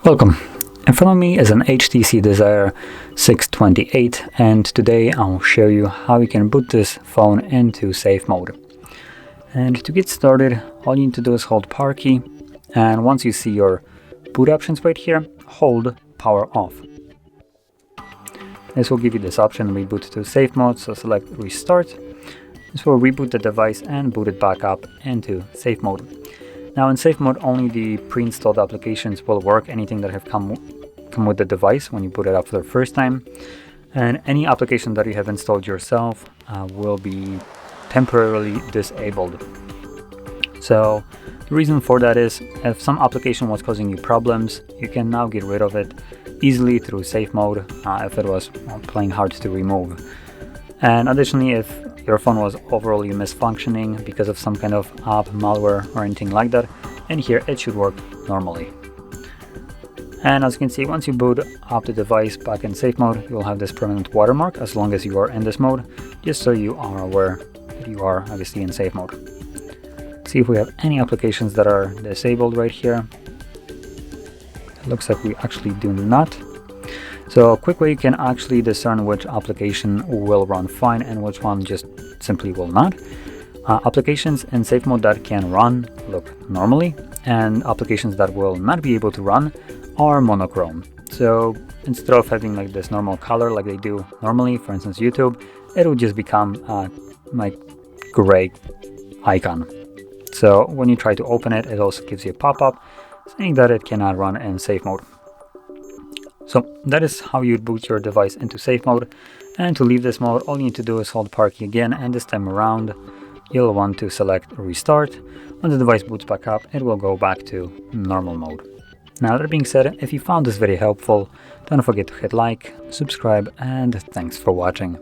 Welcome. In front of me is an HTC Desire 628, and today I'll show you how you can boot this phone into safe mode. And to get started, all you need to do is hold power key, and once you see your boot options right here, hold power off. This will give you this option, reboot to safe mode, so select restart. This will reboot the device and boot it back up into safe mode. Now in safe mode, only the pre-installed applications will work, anything that have come with the device when you boot it up for the first time. And any application that you have installed yourself will be temporarily disabled. So the reason for that is, if some application was causing you problems, you can now get rid of it easily through safe mode if it was playing hard to remove. And additionally, if your phone was overly misfunctioning because of some kind of app, malware, or anything like that, in here it should work normally. And as you can see, once you boot up the device back in safe mode, you'll have this permanent watermark as long as you are in this mode, just so you are aware that you are obviously in safe mode. See if we have any applications that are disabled right here. It looks like we actually do not. So a quick way you can actually discern which application will run fine and which one just simply will not. Applications in safe mode that can run look normally, and applications that will not be able to run are monochrome. So instead of having like this normal color like they do normally, for instance YouTube, it will just become like gray icon. So when you try to open it, it also gives you a pop-up saying that it cannot run in safe mode. So that is how you boot your device into safe mode. And to leave this mode, all you need to do is hold power key again, and this time around you'll want to select restart. When the device boots back up, it will go back to normal mode. Now that being said, if you found this video helpful, don't forget to hit like, subscribe, and thanks for watching.